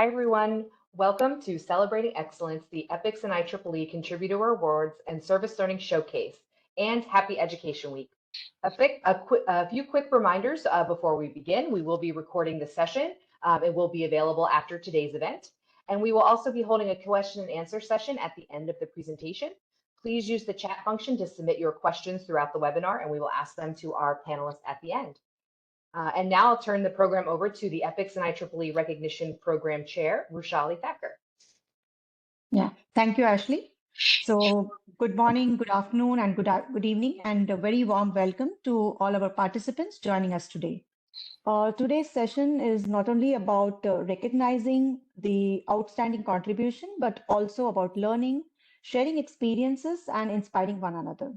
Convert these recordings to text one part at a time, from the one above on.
Hi, everyone. Welcome to Celebrating Excellence, the EPICS and IEEE Contributor Awards and Service Learning Showcase, and Happy Education Week. A few quick reminders before we begin. We will be recording the session. It will be available after today's event. And we will also be holding a question and answer session at the end of the presentation. Please use the chat function to submit your questions throughout the webinar, and we will ask them to our panelists at the end. And now I'll turn the program over to the EPICS and IEEE Recognition Program Chair, Rushali Thacker. Yeah, thank you, Ashley. So good morning, good afternoon, and good evening, and a very warm welcome to all our participants joining us today. Today's session is not only about recognizing the outstanding contribution, but also about learning, sharing experiences, and inspiring one another.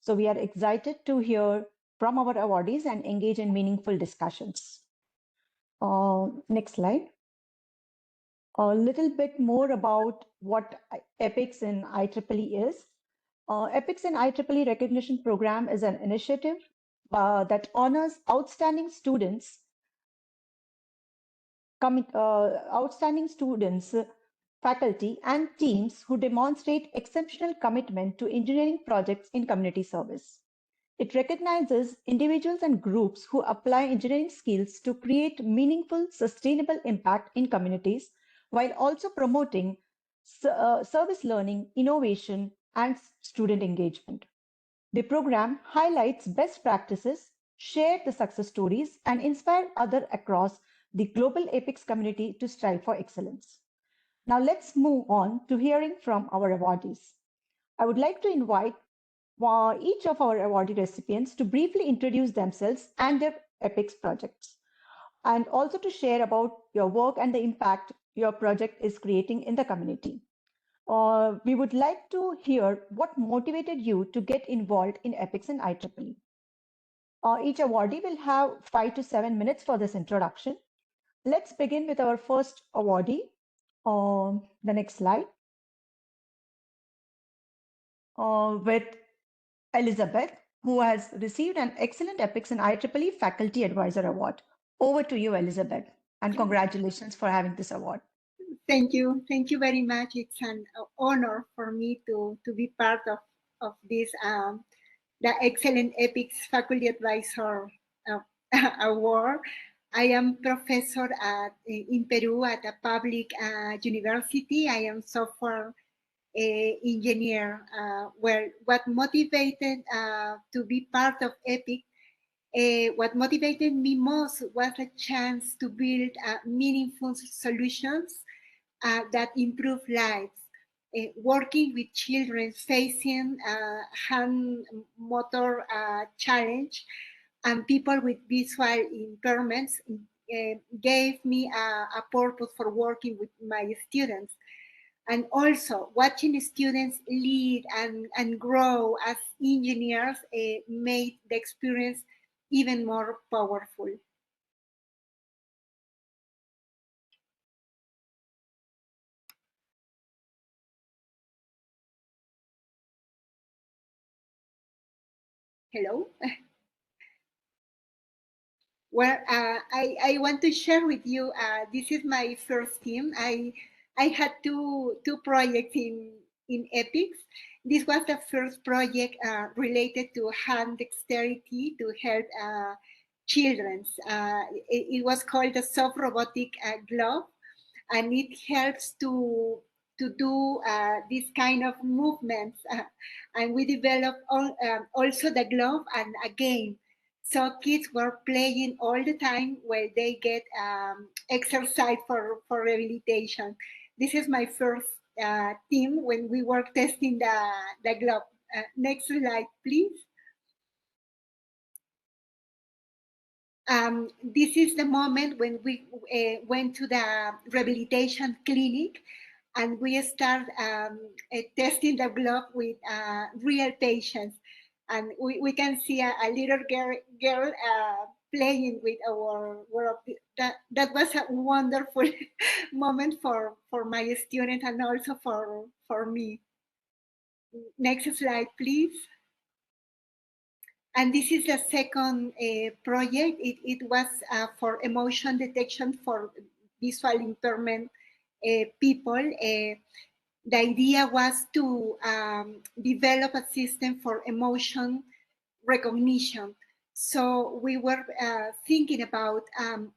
So we are excited to hear from our awardees and engage in meaningful discussions. Next slide. A little bit more about what EPICS and IEEE is. EPICS and IEEE Recognition Program is an initiative that honors outstanding students, faculty, and teams who demonstrate exceptional commitment to engineering projects in community service. It recognizes individuals and groups who apply engineering skills to create meaningful, sustainable impact in communities while also promoting service learning, innovation, and student engagement. The program highlights best practices, share the success stories, and inspire others across the global EPICS community to strive for excellence. Now let's move on to hearing from our awardees. I would like to invite each of our awardee recipients to briefly introduce themselves and their EPICS projects, and also to share about your work and the impact your project is creating in the community. We would like to hear what motivated you to get involved in EPICS and IEEE. Each awardee will have 5 to 7 minutes for this introduction. Let's begin with our first awardee. The next slide. With Elizabeth, who has received an excellent EPICS and IEEE Faculty Advisor Award. Over to you, Elizabeth, and congratulations for having this award. Thank you. Thank you very much. It's an honor for me to be part of this, the Excellent EPICS Faculty Advisor Award. I am professor in Peru at a public university. I am software engineer. Where what motivated to be part of EPIC, what motivated me most was a chance to build meaningful solutions that improve lives. Working with children facing hand motor challenge and people with visual impairments gave me a purpose for working with my students. And also watching students lead and grow as engineers made the experience even more powerful. Hello? Well, I want to share with you, this is my first team. I had two projects in EPICS. This was the first project related to hand dexterity to help children. It was called the soft robotic glove, and it helps to do this kind of movements. And we developed also the glove and a game. So kids were playing all the time where they get exercise for rehabilitation. This is my first team when we were testing the glove. Next slide, please. This is the moment when we went to the rehabilitation clinic and we start testing the glove with real patients. And we can see a little girl playing with our work. That was a wonderful moment for my students and also for me. Next slide, please. And this is the second project. It was for emotion detection for visual impairment people. The idea was to develop a system for emotion recognition. So we were thinking about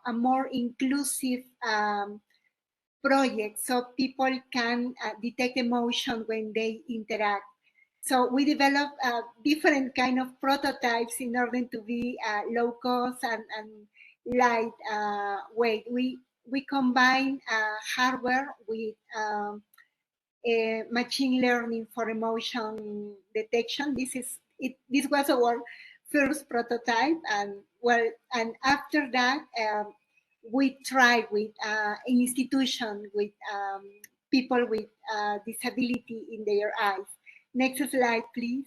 a more inclusive project so people can detect emotion when they interact. So we developed different kind of prototypes in order to be low cost and light weight. We combine hardware with machine learning for emotion detection. This was our first prototype, and well, and after that, we tried with an institution with people with disability in their eyes. Next slide, please.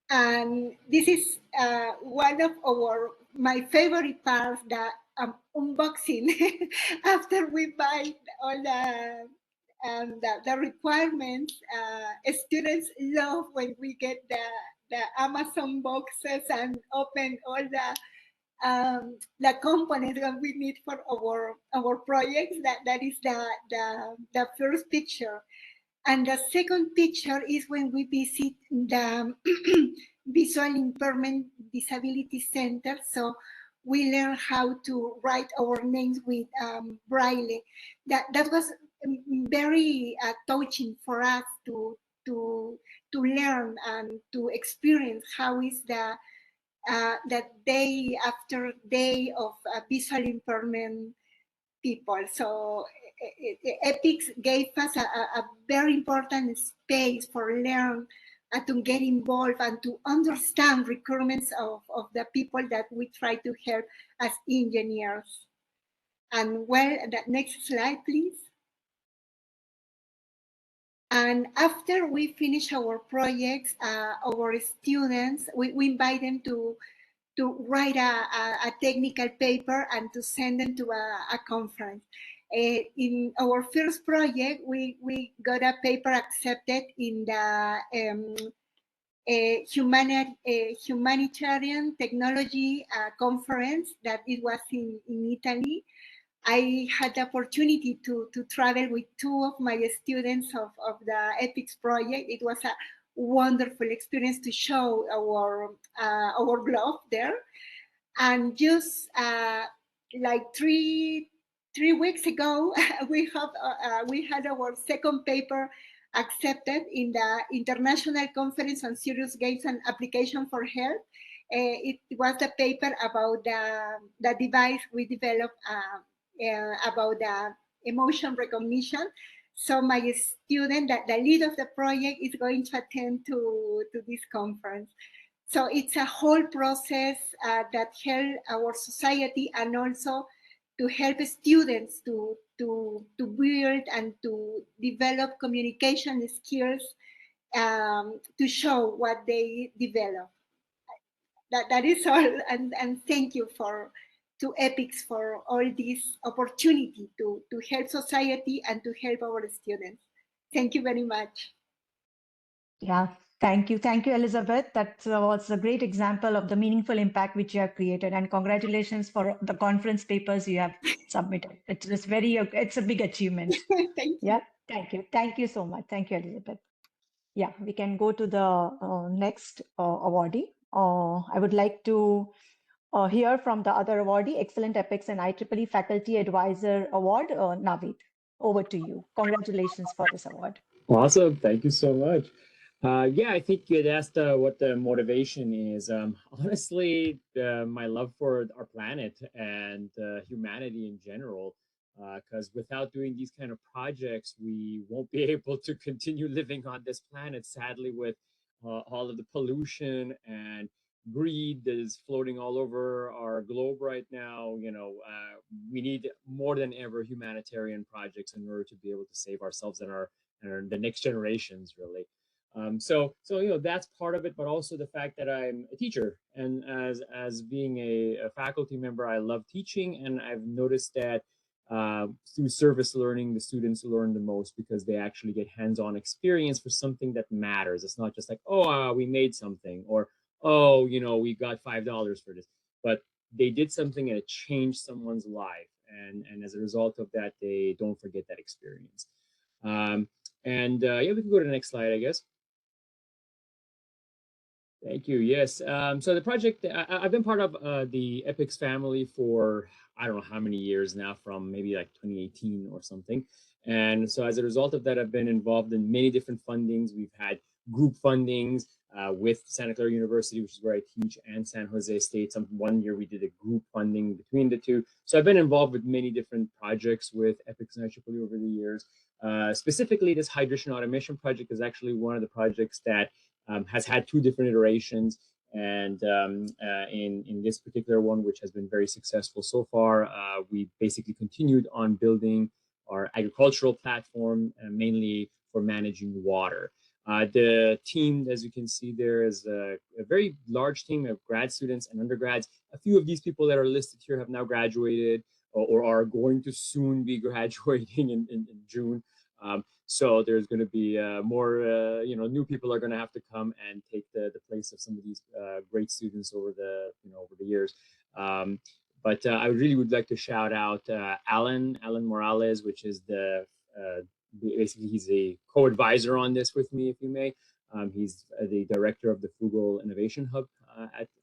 And this is one of my favorite parts, the unboxing. After we buy all the requirements, students love when we get the Amazon boxes and open all the components that we need for our projects. That is the first picture. And the second picture is when we visit the Visual Impairment Disability Center. So we learn how to write our names with Braille. That was very touching for us to learn and to experience how is that day after day of visual impairment people. So EPICS gave us a very important space for learn and to get involved and to understand requirements of the people that we try to help as engineers. And well, the next slide, please. And after we finish our projects, our students, we invite them to write a technical paper and to send them to a conference. In our first project, we got a paper accepted in the humanitarian technology conference that it was in Italy. I had the opportunity to travel with two of my students of the EPICS project. It was a wonderful experience to show our globe there. And just like three weeks ago, we had our second paper accepted in the International Conference on Serious Games and Application for Health. It was the paper about the device we developed about the emotion recognition. So my student, the lead of the project, is going to attend to this conference. So it's a whole process that help our society and also to help students to build and to develop communication skills to show what they develop. That is all, and thank you to EPICS for all this opportunity to help society and to help our students. Thank you very much. Yeah, thank you. Thank you, Elizabeth. That was a great example of the meaningful impact which you have created. And congratulations for the conference papers you have submitted. It's a big achievement. Thank you. Yeah, thank you. Thank you so much. Thank you, Elizabeth. Yeah, we can go to the next awardee. I would like to hear from the other awardee, Excellent EPICS and IEEE Faculty Advisor Award, Navid. Over to you. Congratulations for this award. Awesome. Thank you so much. Yeah, I think you had asked what the motivation is. Honestly, my love for our planet and humanity in general, because without doing these kind of projects, we won't be able to continue living on this planet, sadly, with all of the pollution and greed that is floating all over our globe right now. We need more than ever humanitarian projects in order to be able to save ourselves and the next generations, really. So that's part of it, but also the fact that I'm a teacher, and as being a faculty member, I love teaching, and I've noticed that through service learning, the students learn the most because they actually get hands-on experience for something that matters. It's not just like, oh, we made something, or oh, we got $5 for this, but they did something and it changed someone's life. And as a result of that, they don't forget that experience. Yeah, we can go to the next slide, I guess. Thank you. Yes. So the project, I've been part of the EPICS family for, I don't know how many years now, from maybe like 2018 or something. And so as a result of that, I've been involved in many different fundings. We've had group fundings with Santa Clara University, which is where I teach, and San Jose State. One year we did a group funding between the two. So I've been involved with many different projects with EPICS and IEEE over the years. Specifically, this hydration automation project is actually one of the projects that has had two different iterations, and in this particular one, which has been very successful so far, we basically continued on building our agricultural platform, mainly for managing water. The team, as you can see, there is a very large team of grad students and undergrads. A few of these people that are listed here have now graduated or are going to soon be graduating in June. So there's going to be more, new people are going to have to come and take the place of some of these great students over the years. But I really would like to shout out Alan Morales, which is basically he's a co-advisor on this with me, if you may. He's the director of the Frugal Innovation Hub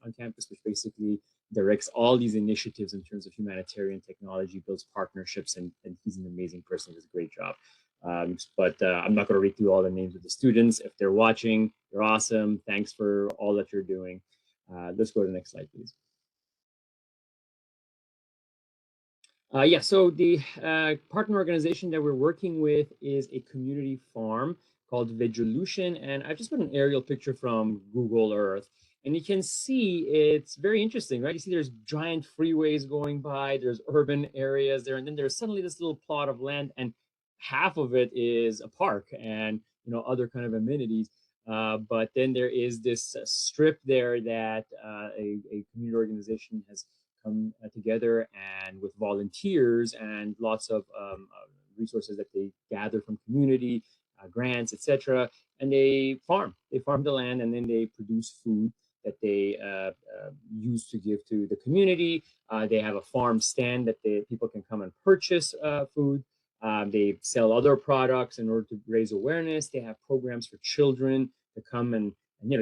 on campus, which basically directs all these initiatives in terms of humanitarian technology, builds partnerships, and he's an amazing person. He does a great job. But I'm not going to read through all the names of the students. If they're watching, you're awesome. Thanks for all that you're doing. Let's go to the next slide, please. Yeah, so the partner organization that we're working with is a community farm called Vegolution, and I've just put an aerial picture from Google Earth, and you can see it's very interesting, right? You see there's giant freeways going by, there's urban areas there, and then there's suddenly this little plot of land, and half of it is a park and other kind of amenities. But then there is this strip there that a community organization has come together, and with volunteers and lots of resources that they gather from community, grants, etc. And they farm the land, and then they produce food that they use to give to the community. They have a farm stand that people can come and purchase food. They sell other products in order to raise awareness. They have programs for children to come and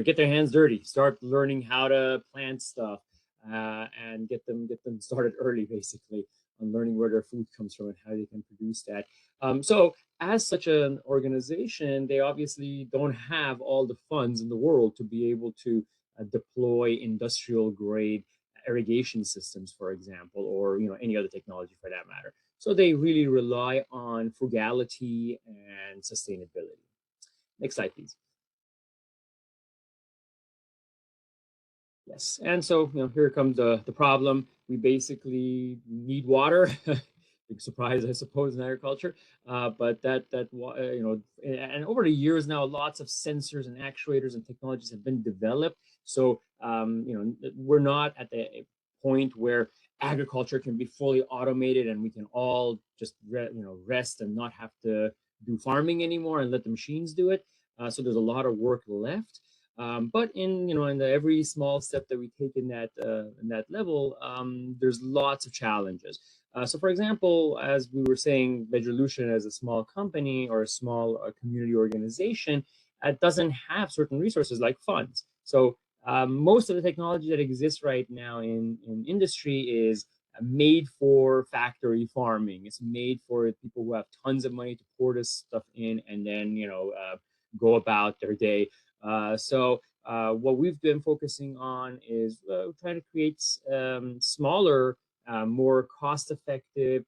get their hands dirty, start learning how to plant stuff, and get them started early, basically, on learning where their food comes from and how they can produce that. So as such an organization, they obviously don't have all the funds in the world to be able to deploy industrial grade irrigation systems, for example, or any other technology for that matter. So they really rely on frugality and sustainability. Next slide, please. Yes, and so here comes the problem. We basically need water. Big surprise, I suppose, in agriculture. But and over the years now, lots of sensors and actuators and technologies have been developed. So we're not at the point where agriculture can be fully automated and we can all just rest and not have to do farming anymore and let the machines do it. So there's a lot of work left. But in every small step that we take in that level, there's lots of challenges. So, for example, as we were saying, Vegolution as a small company or a small community organization doesn't have certain resources like funds. So most of the technology that exists right now in industry is made for factory farming. It's made for people who have tons of money to pour this stuff in and then go about their day. So what we've been focusing on is trying to create smaller, more cost-effective,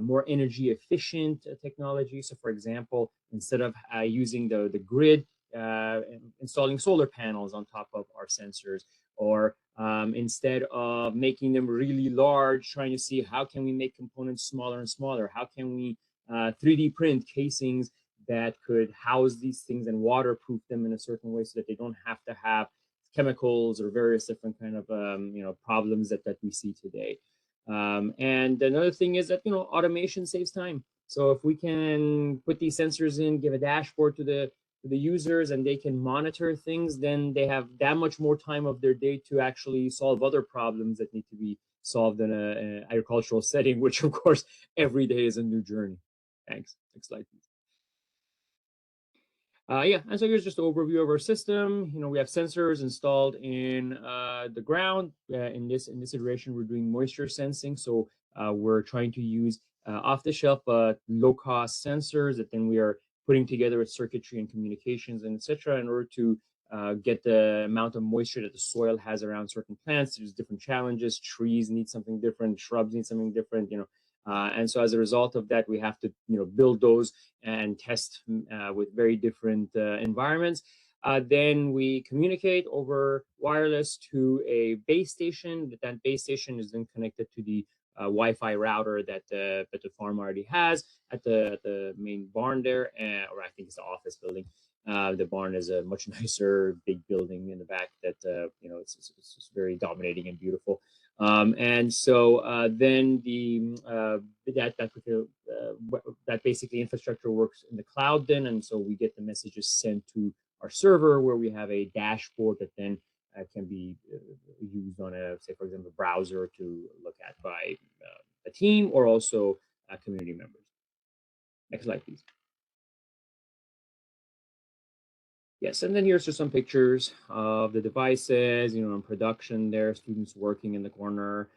more energy-efficient technology. So, for example, instead of using the grid, installing solar panels on top of our sensors, or instead of making them really large, trying to see how can we make components smaller and smaller? How can we 3D print casings that could house these things and waterproof them in a certain way so that they don't have to have chemicals or various different kind of problems that we see today. And another thing is that automation saves time. So if we can put these sensors in, give a dashboard to the users, and they can monitor things, then they have that much more time of their day to actually solve other problems that need to be solved in an agricultural setting, which of course every day is a new journey. Thanks. Next slide, please. Yeah, and so here's just an overview of our system. We have sensors installed in the ground. In this iteration, we're doing moisture sensing. So we're trying to use off-the-shelf low-cost sensors that then we are putting together with circuitry and communications and etc. in order to get the amount of moisture that the soil has around certain plants. There's different challenges. Trees need something different. Shrubs need something different. And so as a result of that, we have to build those and test with very different environments. Then we communicate over wireless to a base station. That base station is then connected to the Wi-Fi router that the farm already has at the main barn there, or I think it's the office building. The barn is a much nicer, big building in the back that it's very dominating and beautiful. And so then that basically infrastructure works in the cloud then, and so we get the messages sent to our server where we have a dashboard that then can be used on say for example, a browser to look at by a team or also community members. Next slide, please. Yes, and then here's just some pictures of the devices, in production there, students working in the corner.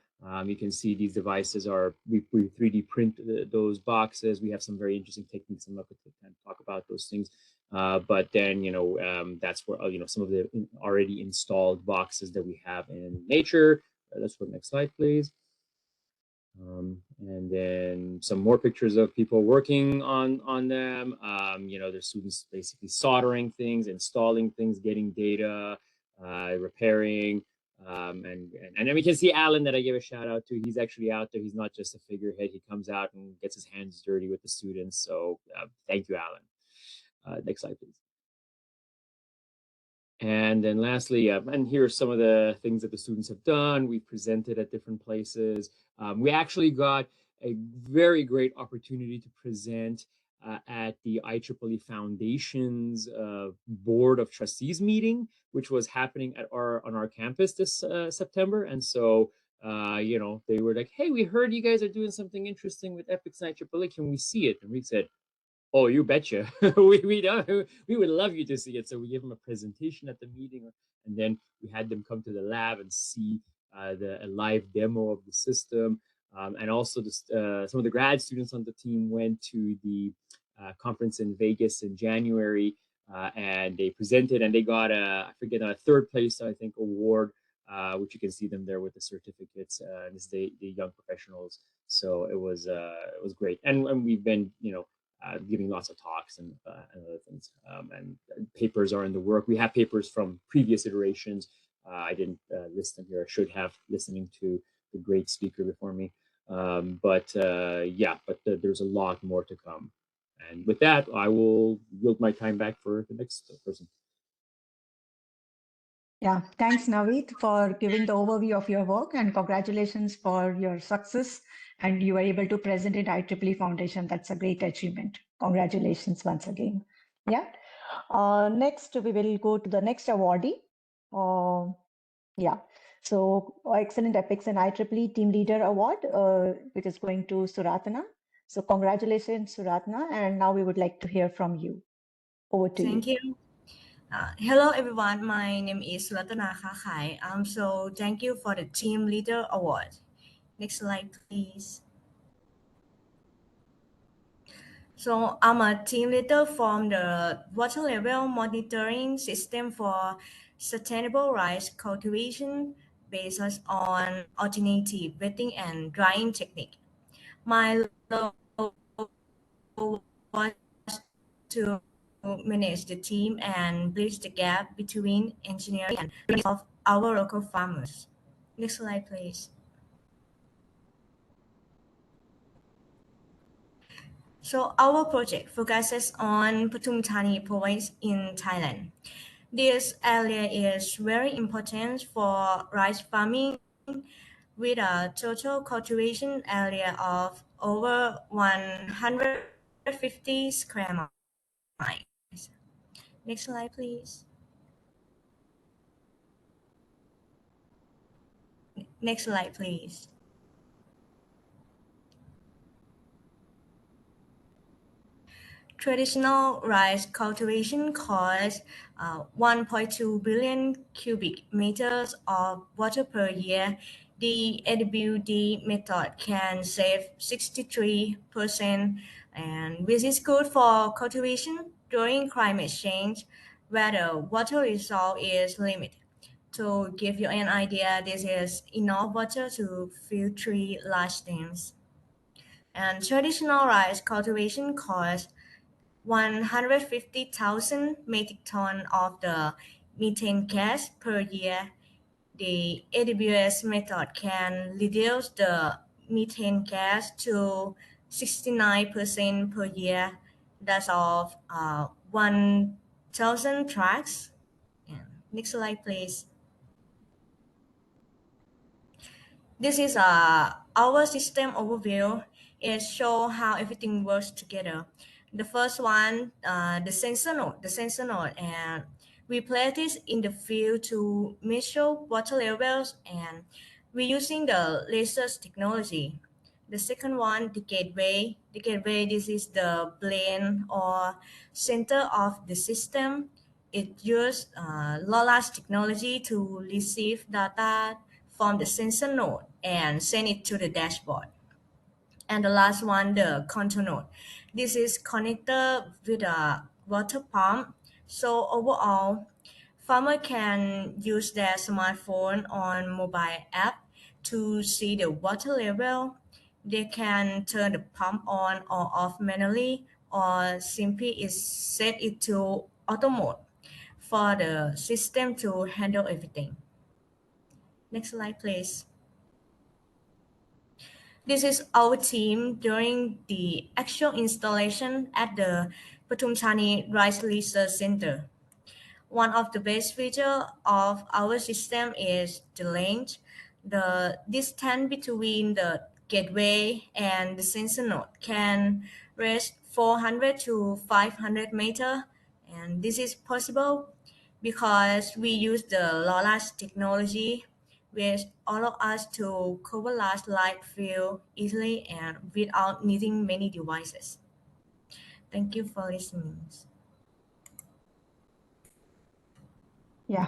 You can see these devices we 3D print those boxes. We have some very interesting techniques. I'm not going to talk about those things. But then, that's where, some of the already installed boxes that we have in nature. Let's go next slide, please. And then some more pictures of people working on them. There's students basically soldering things, installing things, getting data, repairing. And then we can see Alan that I gave a shout out to. He's actually out there. He's not just a figurehead. He comes out and gets his hands dirty with the students. So thank you, Alan. Next slide, please. And then lastly, and here are some of the things that the students have done. We presented at different places. We actually got a very great opportunity to present at the IEEE Foundation's Board of Trustees meeting, which was happening on our campus this September. And so, they were like, hey, we heard you guys are doing something interesting with EPICS and IEEE. Can we see it? And we said, oh, you betcha. we would love you to see it. So we gave them a presentation at the meeting, and then we had them come to the lab and see a live demo of the system. And also some of the grad students on the team went to the conference in Vegas in January, and they presented, and they got a third place, I think, award, which you can see them there with the certificates. This is the young professionals. So it was great. And we've been, giving lots of talks and other things. And papers are in the work. We have papers from previous iterations. I didn't list them here. I should have, listening to the great speaker before me. But there's a lot more to come. And with that, I will yield my time back for the next person. Yeah, thanks, Naveed, for giving the overview of your work, and congratulations for your success. And you were able to present it at IEEE Foundation. That's a great achievement. Congratulations once again. Yeah. Next, we will go to the next awardee. Yeah. So Excellent EPICS and IEEE Team Leader Award, which is going to Suratna. So congratulations, Suratna. And now we would like to hear from you. Over to you. Thank you. Hello, everyone. My name is Suratna Khakai. So thank you for the Team Leader Award. Next slide, please. So I'm a team leader from the water level monitoring system for sustainable rice cultivation based on alternative wetting and drying technique. My role was to manage the team and bridge the gap between engineering and of our local farmers. Next slide, please. So our project focuses on Pathum Thani province in Thailand. This area is very important for rice farming with a total cultivation area of over 150 square miles. Next slide, please. Next slide, please. Traditional rice cultivation costs 1.2 billion cubic meters of water per year. The AWD method can save 63%, and which is good for cultivation during climate change, where the water resource is limited. To give you an idea, this is enough water to fill 3 large dams. And traditional rice cultivation costs 150,000 metric tons of the methane gas per year. The AWS method can reduce the methane gas to 69% per year. That's of 1,000 tracks. Yeah. Next slide, please. This is our system overview. It shows how everything works together. The first one, the sensor node. And we place this in the field to measure water levels, and we're using the lasers technology. The second one, the gateway. The gateway, this is the brain or center of the system. It uses LoRa's technology to receive data from the sensor node and send it to the dashboard. And the last one, the control node. This is connected with a water pump. So overall, farmer can use their smartphone on mobile app to see the water level. They can turn the pump on or off manually, or simply set it to auto mode for the system to handle everything. Next slide, please. This is our team during the actual installation at the Pathum Thani Rice Research Center. One of the best features of our system is the length. The distance between the gateway and the sensor node can reach 400 to 500 meters, and this is possible because we use the LoRa's technology, which allows us to cover large light field easily and without needing many devices. Thank you for listening. Yeah,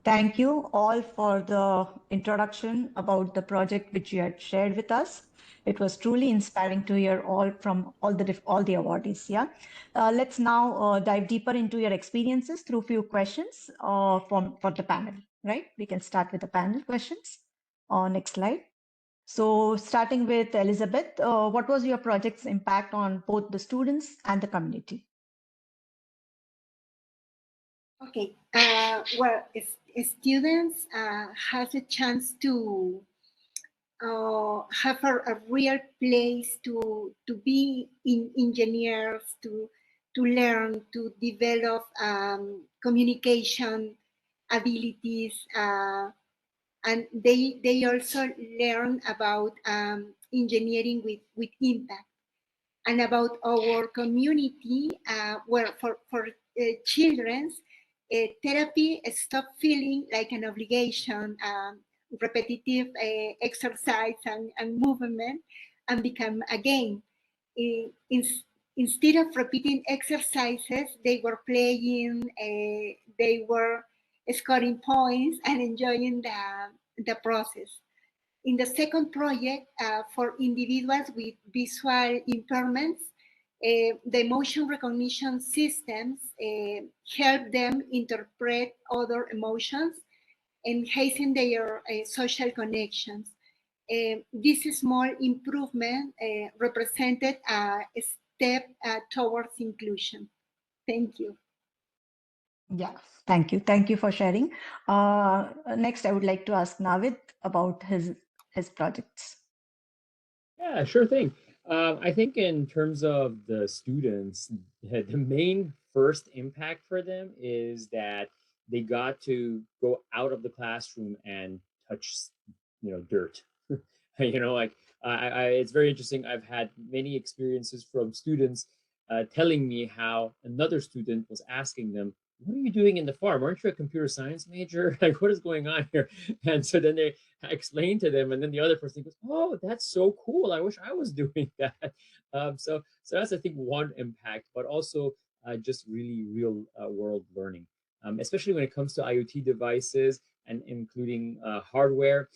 thank you all for the introduction about the project which you had shared with us. It was truly inspiring to hear all from all the awardees. Yeah, let's now dive deeper into your experiences through few questions for the panel. Right, we can start with the panel questions. Next slide. So starting with Elizabeth, what was your project's impact on both the students and the community? Okay, well, if students have a chance to have a real place to be in engineers, to learn, to develop communication abilities, and they also learn about engineering with impact, and about our community, where for children, therapy stop feeling like an obligation, repetitive exercise and movement, and become a game. Instead of repeating exercises, they were playing, they were scoring points and enjoying the process. In the second project, for individuals with visual impairments, the emotion recognition systems help them interpret other emotions and hasten their social connections. This small improvement represented a step towards inclusion. Thank you. Yeah, thank you. Thank you for sharing. Next, I would like to ask Navid about his projects. Yeah, sure thing. I think in terms of the students, the main first impact for them is that they got to go out of the classroom and touch, dirt. Like it's very interesting. I've had many experiences from students telling me how another student was asking them, what are you doing in the farm? Aren't you a computer science major? Like, what is going on here? And so then they explain to them, and then the other person goes, oh, that's so cool. I wish I was doing that. So that's, I think, one impact, but also just really real world learning, especially when it comes to IoT devices and including hardware.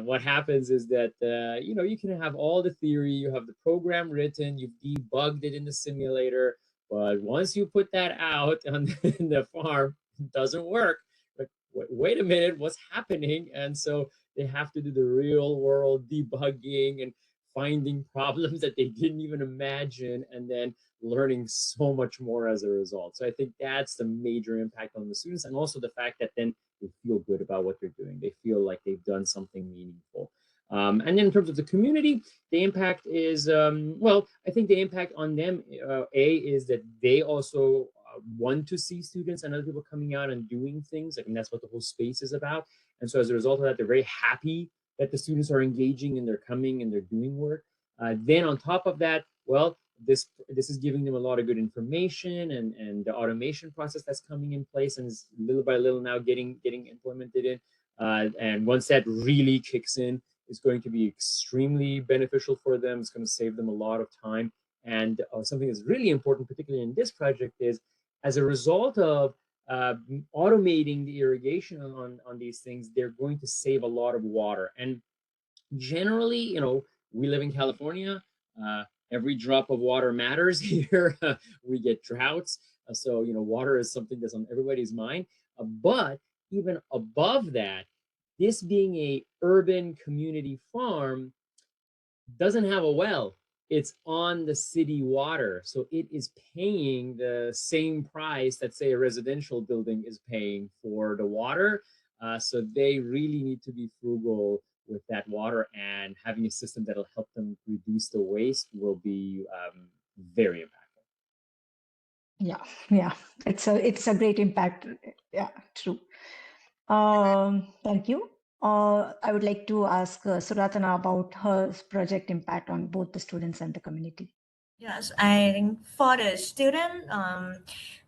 What happens is that you can have all the theory, you have the program written, you've debugged it in the simulator, but once you put that out on in the farm, it doesn't work. Like, wait a minute, what's happening? And so they have to do the real world debugging and finding problems that they didn't even imagine, and then learning so much more as a result. So I think that's the major impact on the students, and also the fact that then they feel good about what they're doing. They feel like they've done something meaningful. And then in terms of the community, the impact is, well, I think the impact on them, is that they also want to see students and other people coming out and doing things. I mean, that's what the whole space is about. And so as a result of that, they're very happy that the students are engaging and they're coming and they're doing work. Then on top of that, well, this is giving them a lot of good information, and the automation process that's coming in place and is little by little now getting implemented in. And once that really kicks in, it's going to be extremely beneficial for them. It's going to save them a lot of time. And something that's really important, particularly in this project, is as a result of automating the irrigation on these things, they're going to save a lot of water. And generally, we live in California. Every drop of water matters here. We get droughts. So, water is something that's on everybody's mind. But even above that, this being a urban community farm doesn't have a well. It's on the city water. So it is paying the same price that, say, a residential building is paying for the water. So they really need to be frugal with that water, and having a system that'll help them reduce the waste will be very impactful. Yeah. It's a great impact. Yeah, true. Thank you. I would like to ask Suratana about her project impact on both the students and the community. Yes, I think for the student,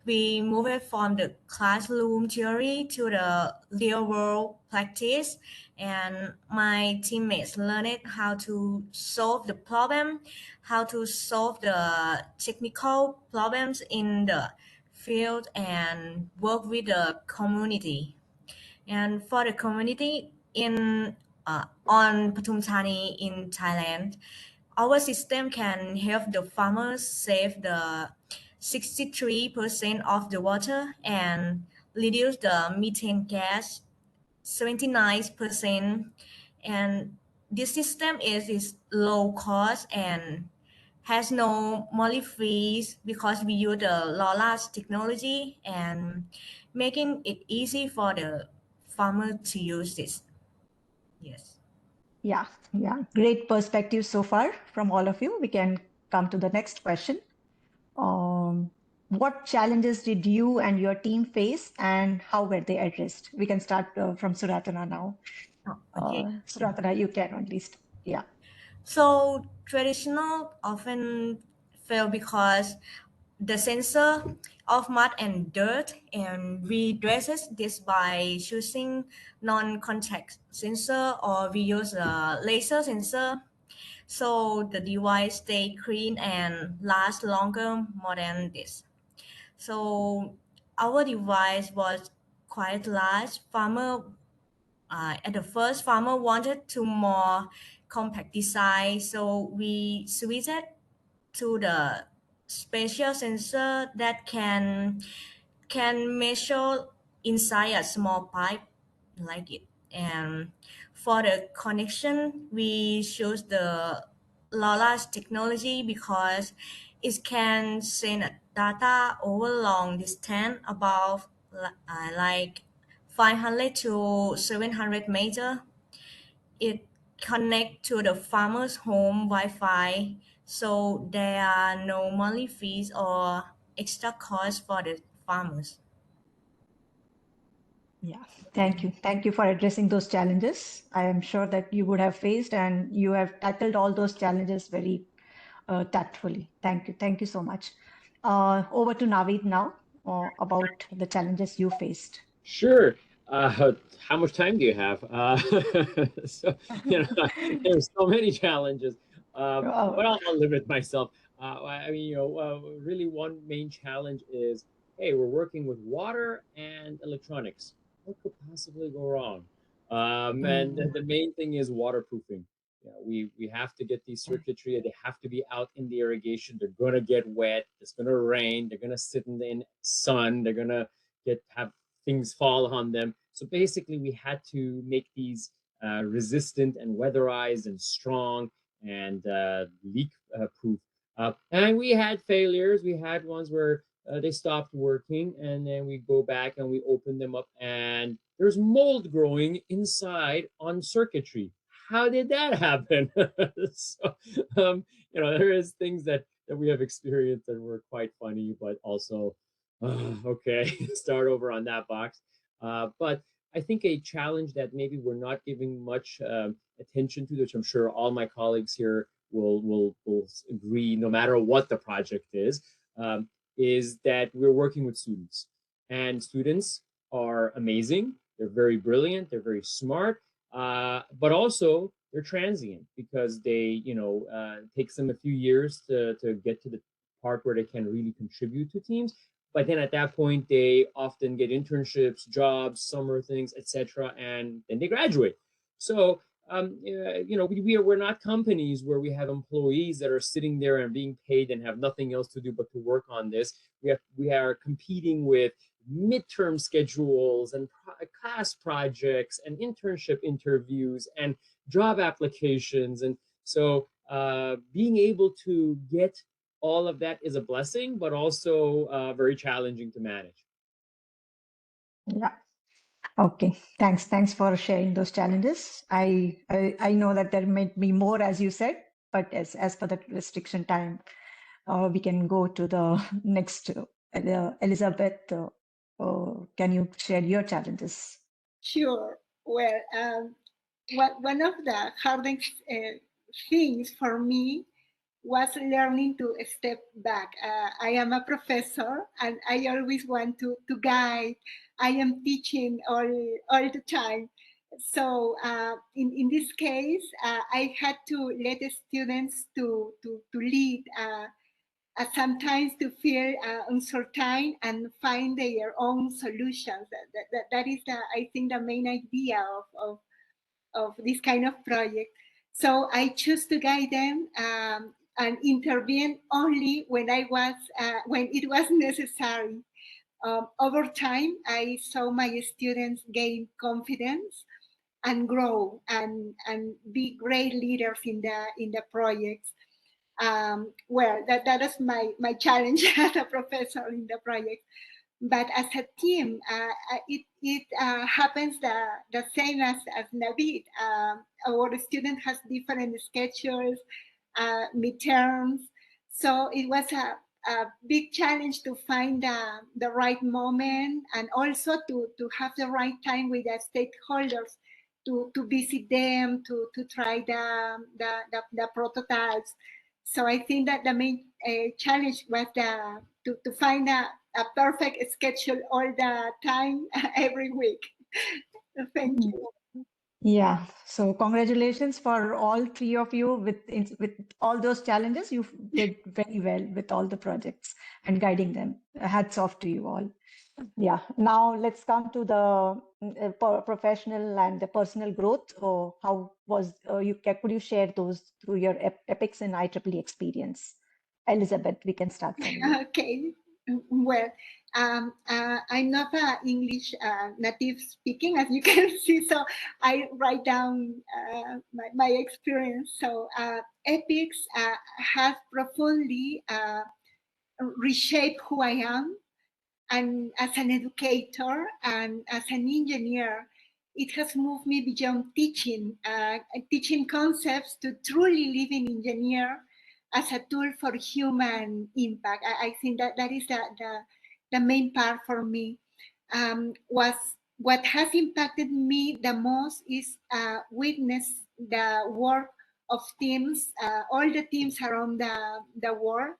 we moved from the classroom theory to the real world practice, and my teammates learned how to solve the problem, how to solve the technical problems in the field, and work with the community. And for the community in on Pathum Thani in Thailand, our system can help the farmers save the 63% of the water and reduce the methane gas 79%. And this system is low cost and has no molly fees because we use the LoRa's technology and making it easy for the farmer to use this. Yes. Yeah. Great perspective so far from all of you. We can come to the next question. What challenges did you and your team face, and how were they addressed? We can start from Suratana now. Oh, okay. Suratana, you can at least. Yeah. So traditional often fail because the sensor of mud and dirt, and we address this by choosing non-contact sensor, or we use a laser sensor so the device stay clean and last longer more than this. So our device was quite large. At the first, farmer wanted to more compact design, so we switched to the spatial sensor that can measure inside a small pipe like it. And for the connection, we choose the LoRa's technology because it can send data over long distance about like 500 to 700 meter. It connect to the farmer's home Wi-Fi, so there are no monthly fees or extra costs for the farmers. Yeah, thank you. Thank you for addressing those challenges. I am sure that you would have faced, and you have tackled all those challenges very tactfully. Thank you. Thank you so much. Over to Naveed now. about the challenges you faced. Sure. How much time do you have? So, there's so many challenges, but I'll limit myself. I mean, really one main challenge is, hey, we're working with water and electronics. What could possibly go wrong? And the main thing is waterproofing. We have to get these circuitry. They have to be out in the irrigation. They're gonna get wet. It's gonna rain. They're gonna sit in the sun. They're gonna have things fall on them. So basically, we had to make these resistant and weatherized and strong and leak proof. And we had failures. We had ones where they stopped working, and then we go back and we open them up, and there's mold growing inside on circuitry. How did that happen? So, there is things that we have experienced that were quite funny, but also okay, start over on that box. But I think a challenge that maybe we're not giving much attention to, which I'm sure all my colleagues here will agree, no matter what the project is that we're working with students, and students are amazing. They're very brilliant. They're very smart, but also they're transient because they, takes them a few years to get to the part where they can really contribute to teams. But then at that point, they often get internships, jobs, summer things, etc., and then they graduate. So we're not companies where we have employees that are sitting there and being paid and have nothing else to do but to work on this. We are competing with midterm schedules and class projects and internship interviews and job applications, and so being able to get all of that is a blessing, but also very challenging to manage. Yeah. Okay. Thanks for sharing those challenges. I know that there might be more, as you said, but as per the restriction time, we can go to the next. Elizabeth, can you share your challenges? Sure. Well, one of the hardest things for me was learning to step back. I am a professor and I always want to guide. I am teaching all the time. So in this case, I had to let the students to lead, sometimes to feel uncertain and find their own solutions. That is, I think, the main idea of this kind of project. So I choose to guide them and intervene only when when it was necessary. Over time, I saw my students gain confidence and grow and be great leaders in the projects. Well, that is my challenge as a professor in the project. But as a team, it happens the same as Navid. Our student has different schedules, midterms. So it was a big challenge to find the right moment and also to have the right time with the stakeholders to visit them, to try the prototypes. So I think that the main challenge was to find a perfect schedule all the time, every week. Thank you. Yeah, so congratulations for all three of you with all those challenges. You did very well with all the projects and guiding them. Hats off to you all. Yeah, now let's come to the professional and the personal growth. How was could you share those through your EPICS and IEEE experience? Elizabeth, we can start from you. Okay. Well, I'm not English native speaking, as you can see, so I write down my experience. So EPICS has profoundly reshaped who I am, and as an educator and as an engineer, it has moved me beyond teaching concepts to truly living engineer as a tool for human impact. I think that is the main part for me. Was what has impacted me the most is witness the work of teams, all the teams around the world,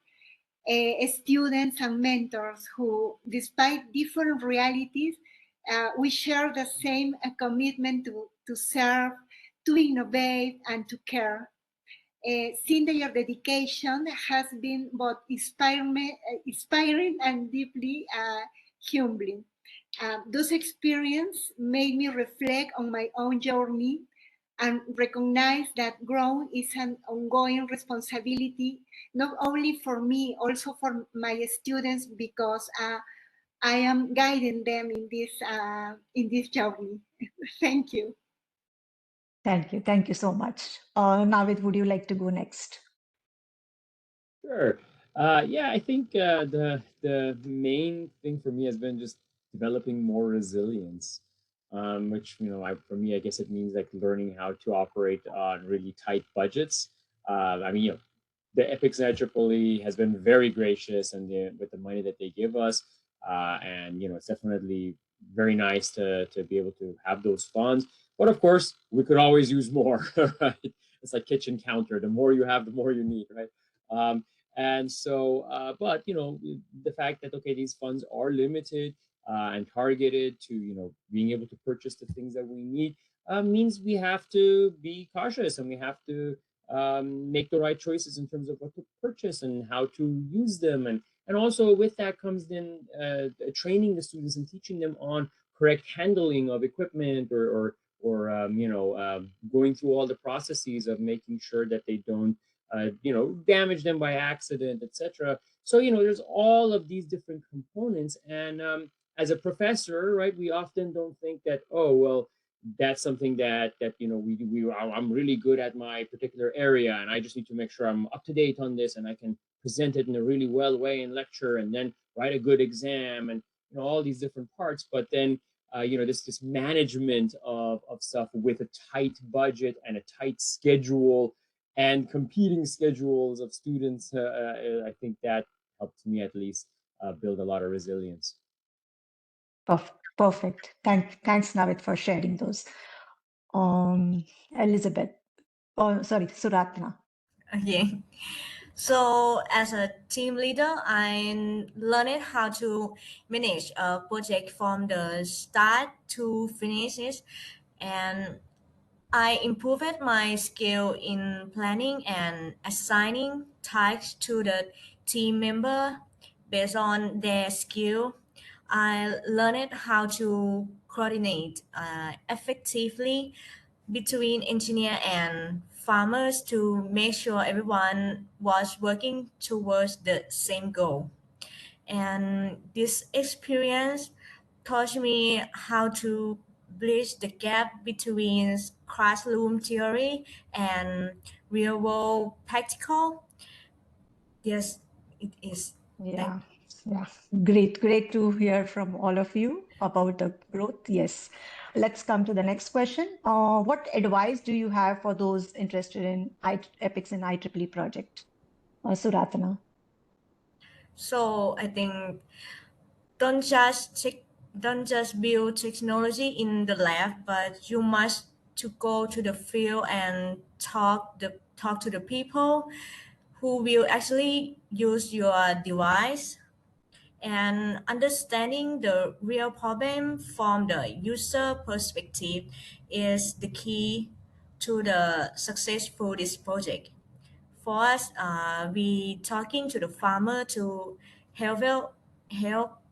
students and mentors who, despite different realities, we share the same commitment to serve, to innovate, and to care. Seeing that your dedication has been both inspiring and deeply humbling. Those experiences made me reflect on my own journey and recognize that growth is an ongoing responsibility, not only for me, also for my students, because I am guiding them in this journey. Thank you. Thank you. Thank you so much. Navid, would you like to go next? Sure. Yeah, I think the main thing for me has been just developing more resilience, which for me, I guess it means like learning how to operate on really tight budgets. I mean, the EPICS and IEEE has been very gracious and with the money that they give us, and it's definitely very nice to be able to have those funds. But of course, we could always use more. Right? It's like kitchen counter. The more you have, the more you need, right? Um, and so, but the fact that okay, these funds are limited and targeted to being able to purchase the things that we need means we have to be cautious and we have to make the right choices in terms of what to purchase and how to use them, and also with that comes then training the students and teaching them on correct handling of equipment or going through all the processes of making sure that they don't damage them by accident, etc. So there's all of these different components, and as a professor, right, we often don't think that, oh well, that's something that I'm really good at my particular area, and I just need to make sure I'm up to date on this, and I can present it in a really well way in lecture, and then write a good exam, and all these different parts. But then this management of stuff with a tight budget and a tight schedule and competing schedules of students, I think that helped me at least build a lot of resilience. Perfect. Thanks, Navid, for sharing those. Elizabeth. Oh, sorry, Suratna. Okay. So as a team leader, I learned how to manage a project from the start to finish it, and I improved my skill in planning and assigning tasks to the team member based on their skill. I learned how to coordinate effectively between engineer and farmers to make sure everyone was working towards the same goal. And this experience taught me how to bridge the gap between classroom theory and real world practical. Yes, it is. Thank Yeah, yeah. Great to hear from all of you about the growth. Yes. Let's come to the next question. What advice do you have for those interested in EPICS and IEEE project? Suratna. So I think don't just check, don't just build technology in the lab, but you must to go to the field and talk to the people who will actually use your device, and understanding the real problem from the user perspective is the key to the successful this project. For us, we talking to the farmer to help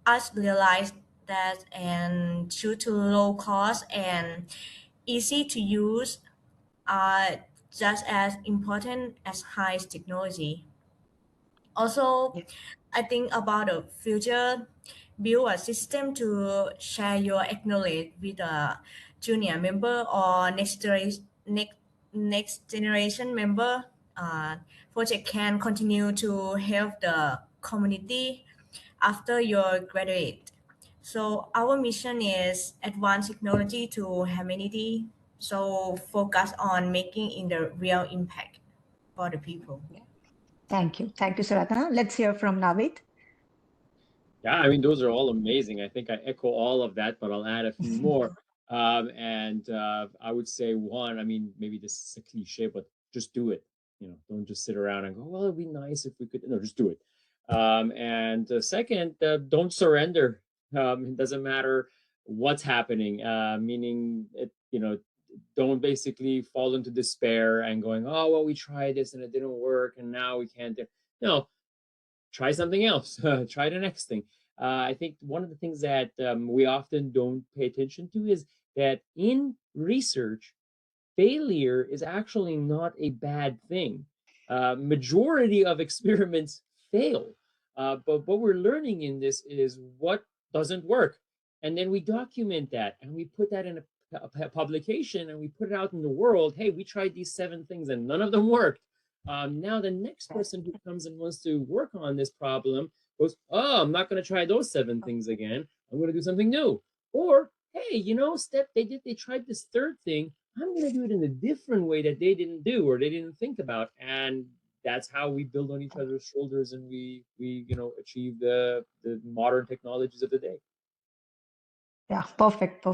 us realize that, and due to low cost and easy to use are just as important as high technology. Also, Yeah. I think about the future, build a system to share your knowledge with a junior member or next generation member. Uh, Project can continue to help the community after you graduate. So our mission is advance technology to humanity. So focus on making in the real impact for the people. Yeah. Thank you. Thank you, Suratna. Let's hear from Navid. Yeah, I mean, those are all amazing. I think I echo all of that, but I'll add a few more. And I would say one, I mean, maybe this is a cliche, but just do it. Don't just sit around and go, well, it'd be nice if we could. No, just do it. And second, don't surrender. It doesn't matter what's happening, meaning, don't basically fall into despair and going, oh, well, we tried this and it didn't work and now we can't do. No, try something else. Try the next thing. I think one of the things that we often don't pay attention to is that in research, failure is actually not a bad thing. Majority of experiments fail, but what we're learning in this is what doesn't work, and then we document that and we put that in a publication and we put it out in the world. Hey, we tried these 7 things and none of them worked. Now the next person who comes and wants to work on this problem goes, oh, I'm not going to try those 7 things again. I'm going to do something new. Or, hey, they tried this 3rd thing. I'm going to do it in a different way that they didn't do or they didn't think about. And that's how we build on each other's shoulders and we achieve the modern technologies of the day. Yeah, perfect.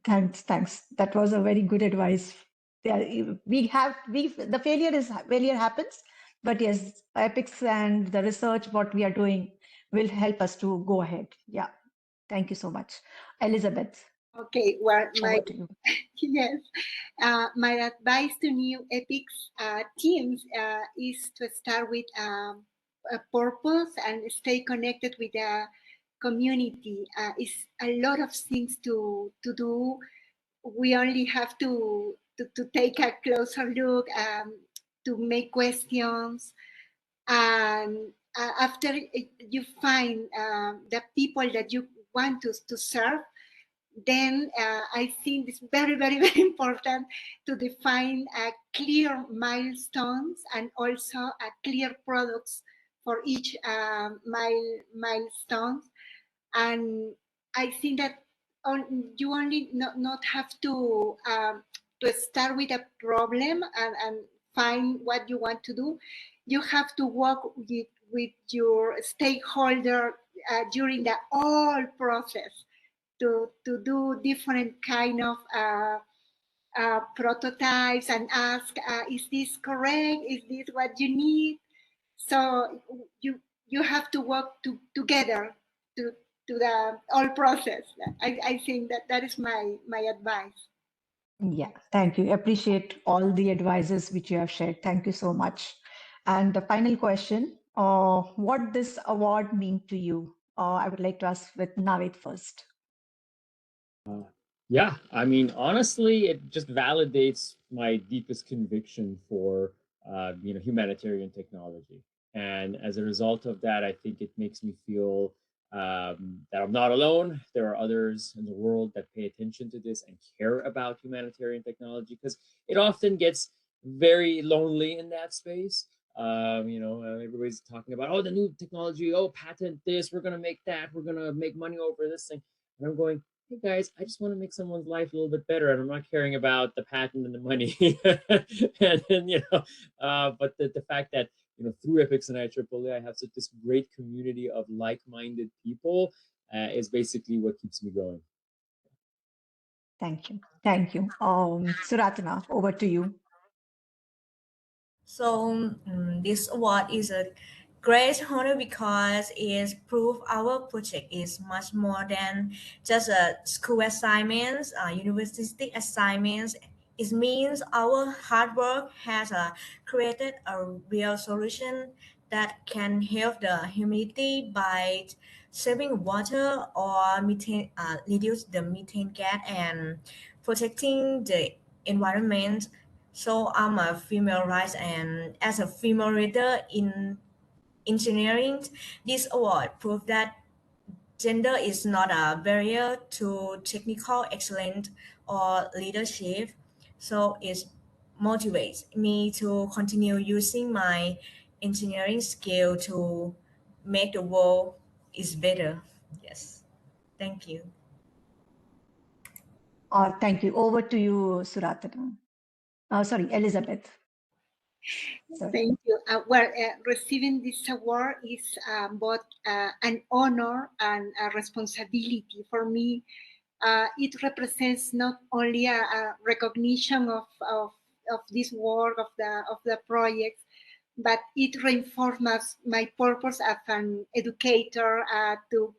Thanks. That was a very good advice. Yeah, the failure happens, but yes, EPICS and the research what we are doing will help us to go ahead. Yeah, thank you so much, Elizabeth. Okay, well, Over to you. yes, my advice to new EPICS teams is to start with a purpose and stay connected with the community. It's a lot of things to do. We only have to take a closer look, to make questions, and after you find the people that you want to serve, then I think it's very, very, very important to define clear milestones and also clear products for each milestone. And I think that you only not have to start with a problem and find what you want to do. You have to work with your stakeholder during the whole process to do different kind of prototypes and ask, is this correct? Is this what you need? So you have to work together to the whole process. I think that is my advice. Yeah, thank you. Appreciate all the advices which you have shared. Thank you so much. And the final question, what this award mean to you? I would like to ask with Navid first. Yeah, I mean, honestly, it just validates my deepest conviction for humanitarian technology, and as a result of that, I think it makes me feel that I'm not alone. There are others in the world that pay attention to this and care about humanitarian technology, because it often gets very lonely in that space. Everybody's talking about, oh, the new technology, oh, patent this, we're gonna make that, we're gonna make money over this thing, and I'm going, hey guys, I just want to make someone's life a little bit better, and I'm not caring about the patent and the money. And then, but the fact that through EPICS and IEEE, I have such this great community of like-minded people is basically what keeps me going. Thank you. Suratana, over to you. So this award is a great honor because it proves our project is much more than just a school assignments, university assignments. It means our hard work has created a real solution that can help the humanity by saving water or reduce the methane gas and protecting the environment. So I'm a female rights, and as a female leader in engineering, this award proves that gender is not a barrier to technical excellence or leadership. So it motivates me to continue using my engineering skill to make the world is better. Yes. Thank you. Thank you. Over to you, Suratana. Sorry, Elizabeth. Sorry. Thank you. Receiving this award is both an honor and a responsibility for me. It represents not only a recognition of this work of the project, but it reinforced my purpose as an educator to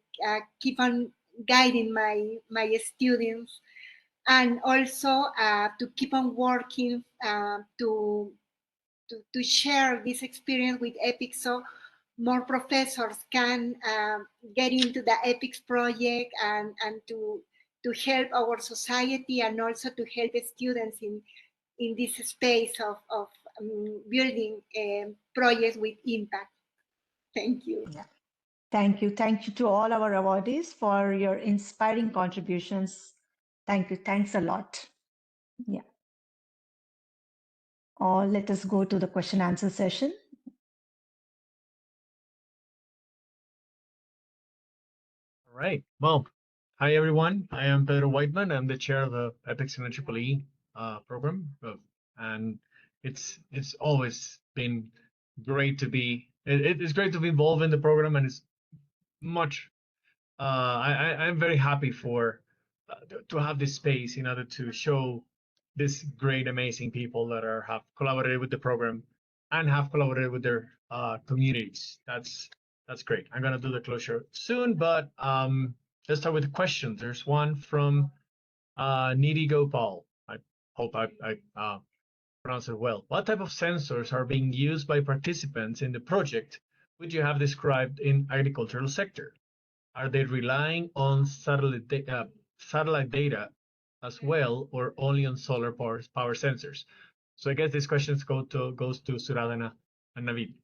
keep on guiding my students, and also to keep on working to share this experience with EPICS, so more professors can get into the EPICS project and to help our society, and also to help students in this space of building projects with impact. Thank you. Yeah. Thank you. Thank you to all our awardees for your inspiring contributions. Thank you. Thanks a lot. Yeah. Let us go to the question answer session. All right. Well, hi everyone. I am Pedro Whiteman. I'm the chair of the EPICS and IEEE program, and it's always been great to be. It's great to be involved in the program, and it's much. I'm very happy for to have this space in order to show this great, amazing people that have collaborated with the program and have collaborated with their communities. That's great. I'm gonna do the closure soon, but let's start with the questions. There's one from Needy Gopal. I hope I pronounced it well. What type of sensors are being used by participants in the project which you have described in agricultural sector? Are they relying on satellite data as well, or only on solar power sensors? So I guess these questions goes to Suradana and Navid.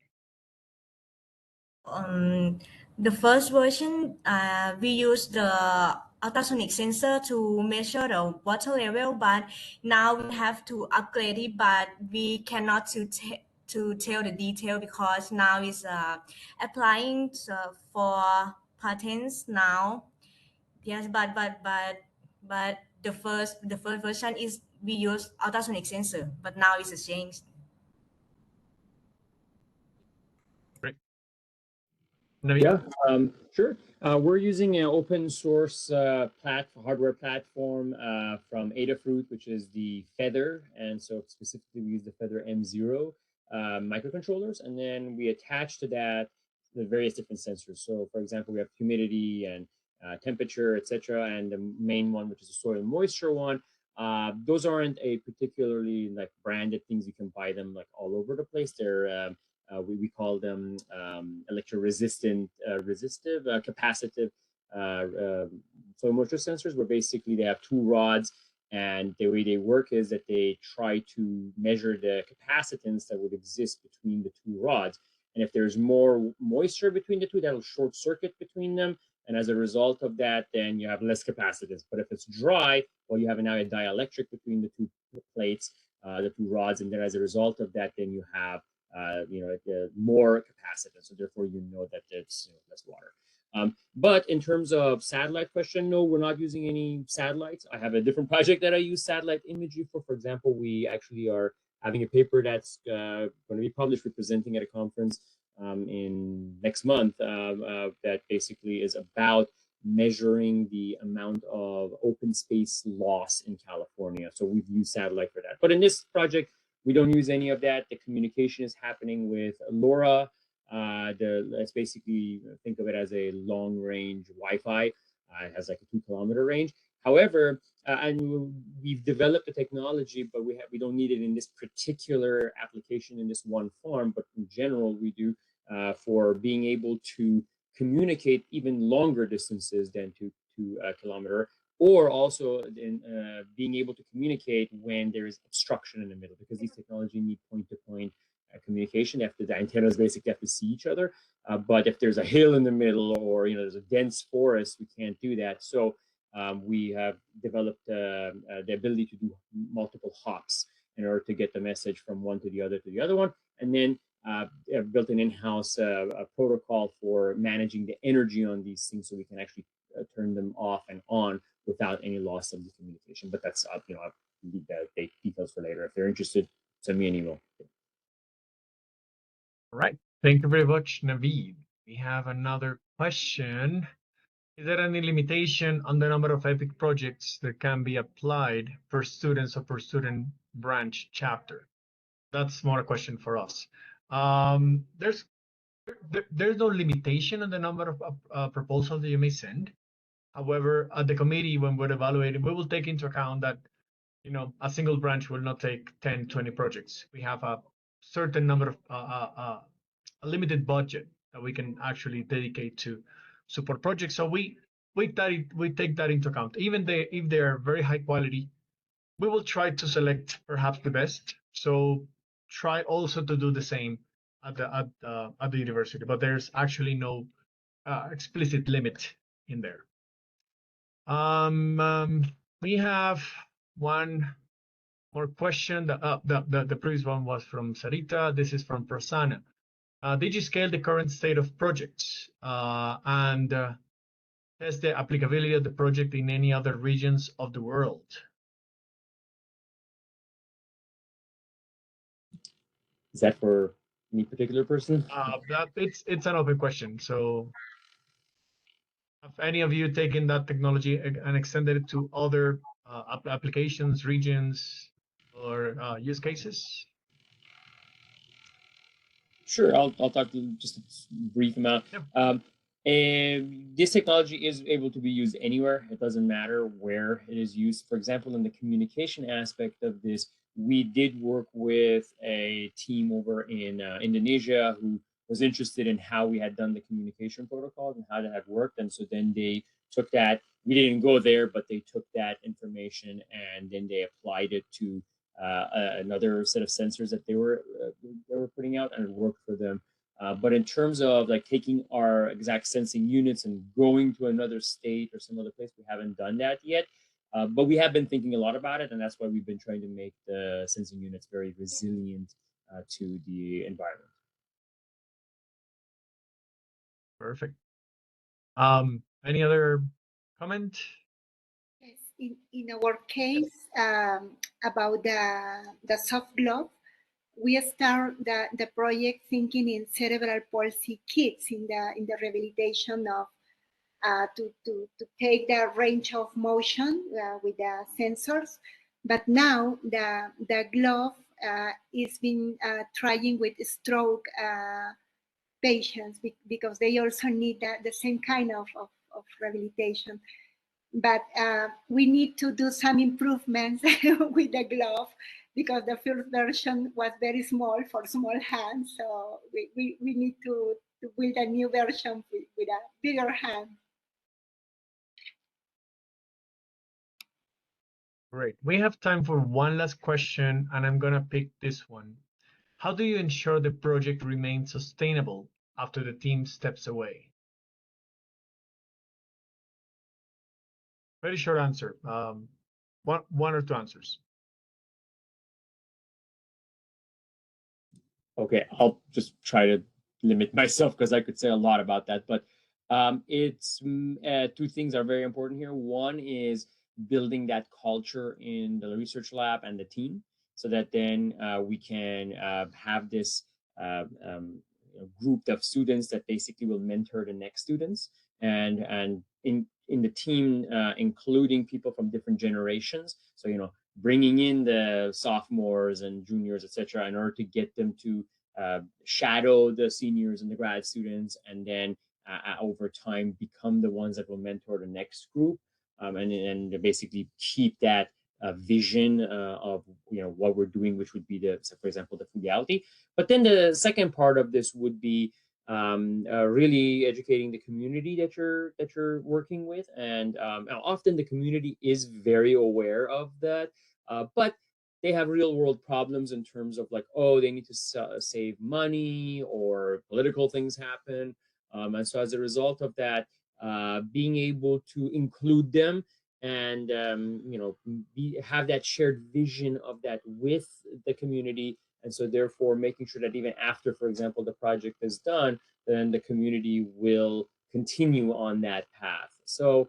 The first version, we use the ultrasonic sensor to measure the water level, but now we have to upgrade it, but we cannot to tell the detail because now is applying for patents now. Yes, but the first version is we use ultrasonic sensor, but now it's changed. Great. Yeah, sure. We're using an open source hardware platform from Adafruit, which is the Feather. And so specifically we use the Feather M0 microcontrollers. And then we attach to that the various different sensors. So for example, we have humidity and temperature, etc. And the main one, which is the soil moisture one. Those aren't a particularly like branded things. You can buy them like all over the place. They're we call them electroresistant, resistive, capacitive soil moisture sensors, where basically they have two rods, and the way they work is that they try to measure the capacitance that would exist between the two rods. And if there's more moisture between the two, that'll short circuit between them. And as a result of that, then you have less capacitance. But if it's dry, well, you have now a dielectric between the two plates, the two rods. And then as a result of that, then you have more capacitance. So therefore, you know that it's less water. But in terms of satellite question, no, we're not using any satellites. I have a different project that I use satellite imagery for. For example, we actually are having a paper that's going to be published, representing at a conference in next month that basically is about measuring the amount of open space loss in California. So we've used satellite for that. But in this project, we don't use any of that. The communication is happening with LoRa. Let's basically think of it as a long-range Wi-Fi. It has like a 2-kilometer range. However, and we've developed the technology, but we don't need it in this particular application in this one farm. But in general, we do for being able to communicate even longer distances than 2 kilometer. Or also in being able to communicate when there is obstruction in the middle, because these technology need point-to-point communication. The antennas basically have to see each other. But if there's a hill in the middle, or there's a dense forest, we can't do that. So we have developed the ability to do multiple hops in order to get the message from one to the other one, and then built an in-house protocol for managing the energy on these things, so we can actually turn them off and on without any loss of the communication. But that's the details for later. If they're interested, send me an email. All right. Thank you very much, Navid. We have another question. Is there any limitation on the number of EPIC projects that can be applied per students or per student branch chapter? That's more a question for us. There's no limitation on the number of proposals that you may send. However, at the committee, when we're evaluating, we will take into account that, you know, a single branch will not take 10, 20 projects. We have a certain number of a limited budget that we can actually dedicate to support projects. So we take that into account. Even if they are very high quality, we will try to select perhaps the best. So try also to do the same at the university, but there's actually no explicit limit in there. We have one more question. The previous one was from Sarita. This is from Prasanna. Did you scale the current state of projects and test the applicability of the project in any other regions of the world? Is that for any particular person? It's an open question. So have any of you taken that technology and extended it to other applications, regions, or use cases? Sure, I'll talk to just a brief amount. Yep. And this technology is able to be used anywhere. It doesn't matter where it is used. For example, in the communication aspect of this, we did work with a team over in Indonesia who was interested in how we had done the communication protocols and how that had worked. And so then they took that. We didn't go there, but they took that information and then they applied it to another set of sensors that they were putting out, and it worked for them. But in terms of like taking our exact sensing units and going to another state or some other place, we haven't done that yet. But we have been thinking a lot about it, and that's why we've been trying to make the sensing units very resilient to the environment. Perfect. Any other comment? Yes, in our case, about the soft glove, we start the project thinking in cerebral palsy kids in the rehabilitation of to take the range of motion with the sensors. But now the glove is been trying with stroke patients because they also need the same kind of rehabilitation. But we need to do some improvements with the glove because the first version was very small for small hands. So we need to build a new version with a bigger hand. Great. We have time for one last question, and I'm going to pick this one. How do you ensure the project remains sustainable after the team steps away? Very short answer. One or two answers. Okay, I'll just try to limit myself because I could say a lot about that. But it's two things are very important here. One is building that culture in the research lab and the team, so that then we can have this group of students that basically will mentor the next students, and in the team, including people from different generations. So, you know, bringing in the sophomores and juniors, etc., in order to get them to shadow the seniors and the grad students, and then over time become the ones that will mentor the next group, and basically keep that vision of, you know, what we're doing, which would be the, so for example, the frugality. But then the second part of this would be really educating the community that you're working with, and often the community is very aware of that, but they have real world problems in terms of like, oh, they need to save money or political things happen, and so as a result of that, being able to include them and you know, have that shared vision of that with the community. And so therefore making sure that even after, for example, the project is done, then the community will continue on that path. So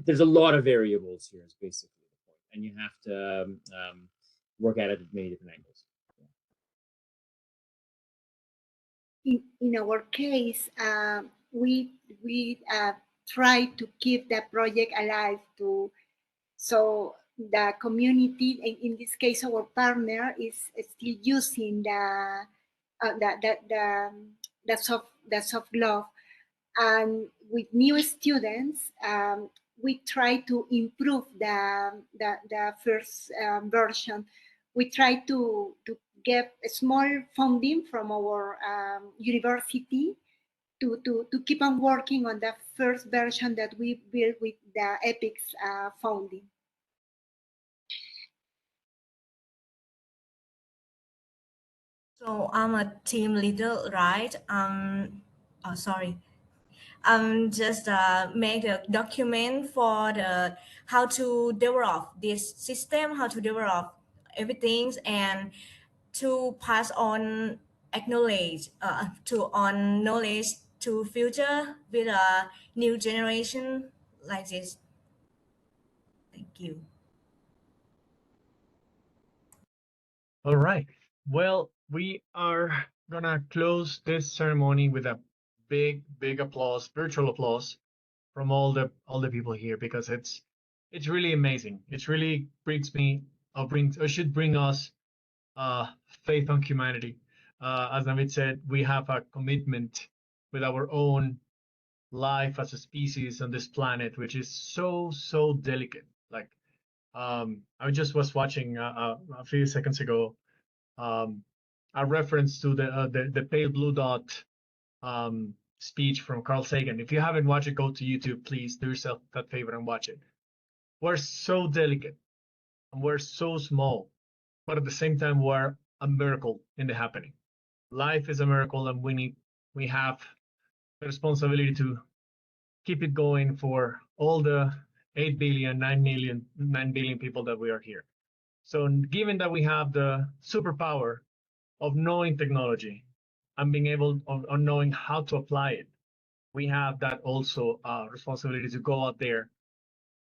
there's a lot of variables here is basically the point. And you have to work at it at many different angles. In our case, we try to keep the project alive so the community, in this case, our partner is still using the soft glove. And with new students, we try to improve the first version. We try to get a small funding from our university to keep on working on the first version that we built with the EPICS funding. So I'm a team leader, right? Oh, sorry. Just make a document for the how to develop this system, how to develop everything, and to pass on acknowledge to on knowledge to future with a new generation like this. Thank you. All right. Well, we are gonna close this ceremony with a big applause, virtual applause from all the people here, because it's really amazing. It really brings me or should bring us faith on humanity. As Navid said, we have a commitment with our own life as a species on this planet, which is so delicate. Like I just was watching a few seconds ago a reference to the pale blue dot speech from Carl Sagan. If you haven't watched it, go to YouTube, please do yourself that favor and watch it. We're so delicate and we're so small, but at the same time, we're a miracle in the happening. Life is a miracle, and we have the responsibility to keep it going for all the 8 billion, 9 billion people that we are here. So given that we have the superpower of knowing technology and being able of knowing how to apply it, we have that also responsibility to go out there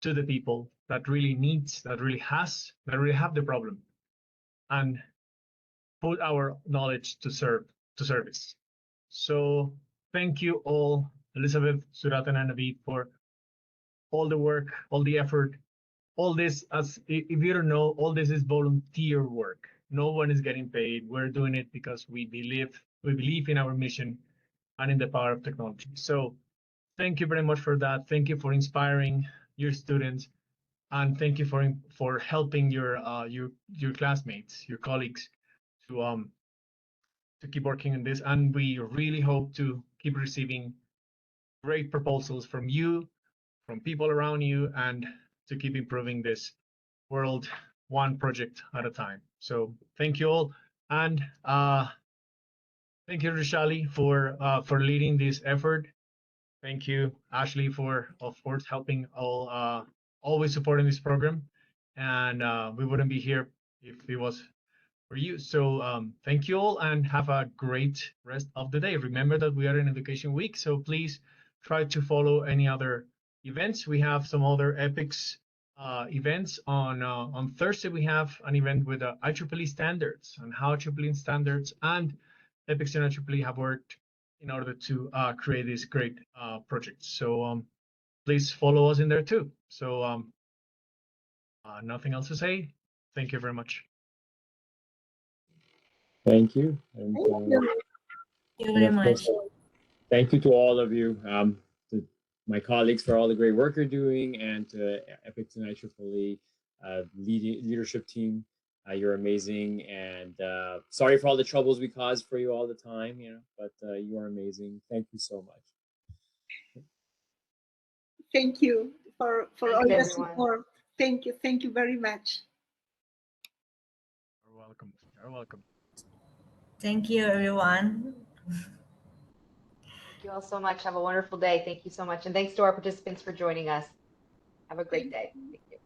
to the people that really needs, that really have the problem, and put our knowledge to service. So thank you all, Elizabeth, Suratan, and Navid, for all the work, all the effort, all this. As if you don't know, all this is volunteer work. No one is getting paid. We're doing it because we believe in our mission and in the power of technology. So thank you very much for that. Thank you for inspiring your students, and thank you for helping your classmates, your colleagues, to keep working on this. And we really hope to keep receiving great proposals from you, from people around you, and to keep improving this world one project at a time. So thank you all, and thank you, Rishali, for leading this effort. Thank you, Ashley, for of course helping all always supporting this program, and we wouldn't be here if it was for you. So thank you all, and have a great rest of the day. Remember that we are in Education Week, so please try to follow any other events. We have some other EPICS events on Thursday. We have an event with IEEE standards, and how IEEE standards and EPICS and IEEE have worked in order to create these great projects. So please follow us in there too. So nothing else to say. Thank you very much. Thank you. And, Thank you. Thank you very much. Thank you to all of you, to my colleagues, for all the great work you're doing, and to EPICS and IEEE leadership team. You're amazing, and sorry for all the troubles we cause for you all the time, but you are amazing. Thank you so much. Thank you for all the everyone. support. Thank you very much. You're welcome. You're welcome. Thank you, everyone. Thank you all so much. Have a wonderful day. Thank you so much. And thanks to our participants for joining us. Have a great day. Thank you.